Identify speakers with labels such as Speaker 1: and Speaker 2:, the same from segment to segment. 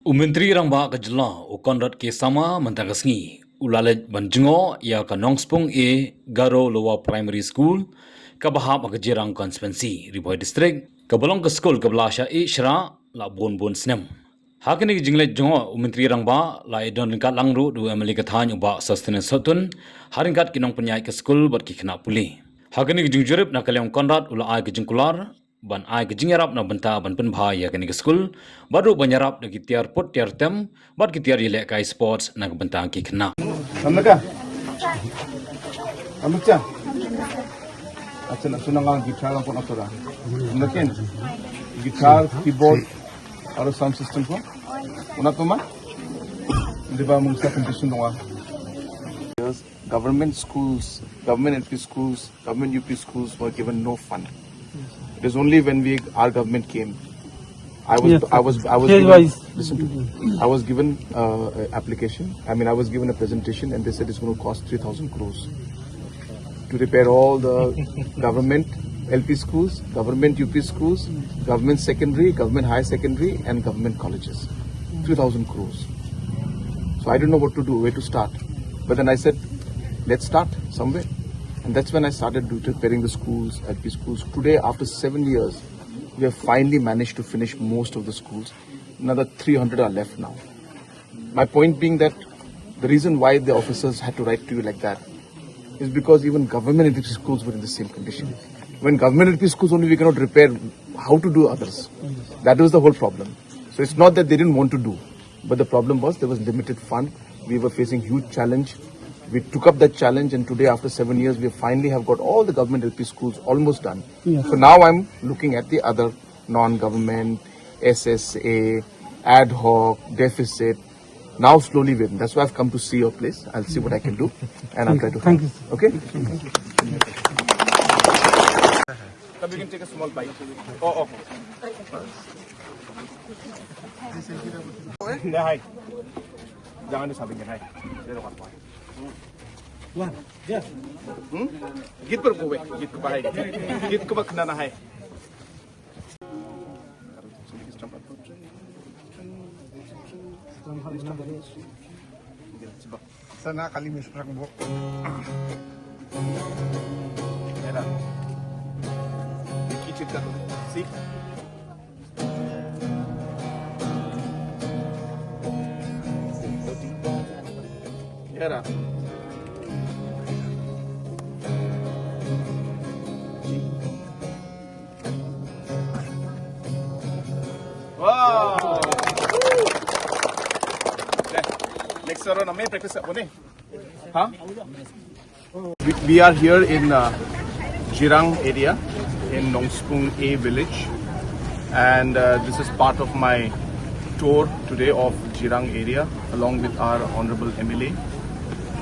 Speaker 1: Umentri rangba kajla ukonrat ke sama mentagasngi ulalej banjungo ya ka Nongspong e Garo Lower Primary School ka bahap akajirang constituency Riboy District ka balong ka school ka blasha e shra la bon snem hakini jingle jongo umentri rangba la edon ka langru du emeli ka thany uba sustenance sotun haringkat kinong penyai ka school bat ki khna puli hakini jingjurip na kalyong konrat ula ai ka jingkular ban ai ke jingarap na benta ban pen bha ya kani ke school baru banyarap na gitiar put tiar tem bat gitiar yele kai sports na benta ki khna
Speaker 2: Amnaka? Amnaka? Acha na sunang ang guitar lang po na tora. Amnakin? Guitar, keyboard, or sound system po? Una to ma? Di ba mong sa condition nung government schools, government LP schools, government UP schools were given no fund. It is only when our government came. I was given application. I was given a presentation, and they said it's going to cost 3,000 crores to repair all the government LP schools, government UP schools, government secondary, government high secondary, and government colleges. 3,000 crores. So I don't know what to do, where to start. But then I said, let's start somewhere. And that's when I started repairing the schools, LP schools. Today, after 7 years, we have finally managed to finish most of the schools. Another 300 are left now. My point being that the reason why the officers had to write to you like that is because even government LP schools were in the same condition. When government LP schools only we cannot repair, how to do others? That was the whole problem. So it's not that they didn't want to do, but the problem was there was limited fund. We were facing huge challenge. We took up that challenge, and today, after 7 years, we finally have got all the government LP schools almost done. Yeah. So now I'm looking at the other non-government, SSA, ad hoc, deficit. Now slowly waiting. That's why I've come to see your place. I'll see what I can do, and I'll try to help. Thank you. Okay? Thank you. We can take a small bite. Oh, okay. Hi. Jangan disampingkan. Hai. Dia ada apa? Wah, ya. Git per go back. Git ke bahai. Git ke bakna na hai. Sana kali misrak bo. Era. Dikit ka to. See? Era. Wow! Next round, I may practice it. Huh? We are here in Jirang area in Nongspong A village, and this is part of my tour today of Jirang area along with our honorable MLA,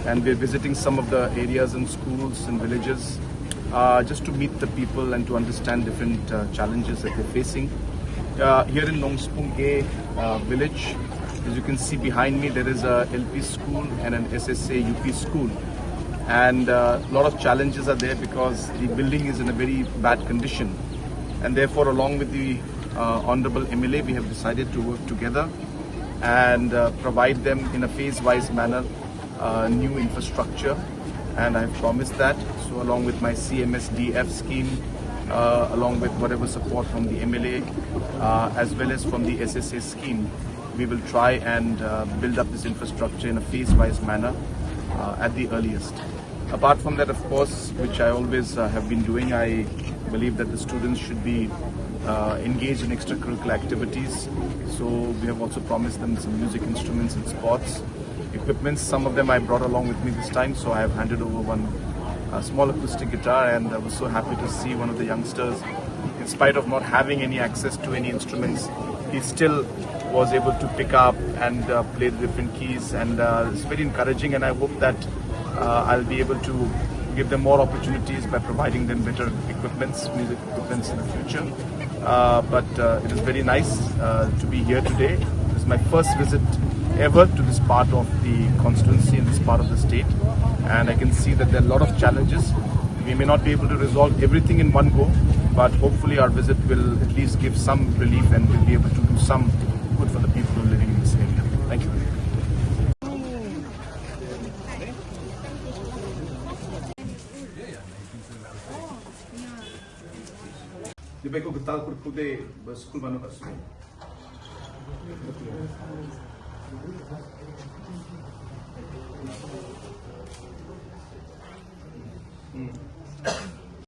Speaker 2: and we're visiting some of the areas and schools and villages just to meet the people and to understand different challenges that they're facing. Here in Nongspong A village, as you can see behind me, there is a LP school and an SSA UP school, and a lot of challenges are there because the building is in a very bad condition, and therefore along with the honorable MLA we have decided to work together and provide them in a phase-wise manner new infrastructure, and I have promised that. So along with my CMSDF scheme, along with whatever support from the MLA as well as from the SSA scheme, we will try and build up this infrastructure in a phase-wise manner at the earliest. Apart from that, of course, which I always have been doing, I believe that the students should be engaged in extracurricular activities. So we have also promised them some music instruments and sports equipments. Some of them I brought along with me this time, so I have handed over one small acoustic guitar, and I was so happy to see one of the youngsters, in spite of not having any access to any instruments, he still was able to pick up and play the different keys, and it's very encouraging, and I hope that I'll be able to give them more opportunities by providing them better equipments, music equipments in the future. But it is very nice to be here today. This is my first visit ever to this part of the constituency and this part of the state, and I can see that there are a lot of challenges. We may not be able to resolve everything in one go, but hopefully our visit will at least give some relief and we'll be able to do some good for the people living in this di ba ko getal kurkude school manu kasih.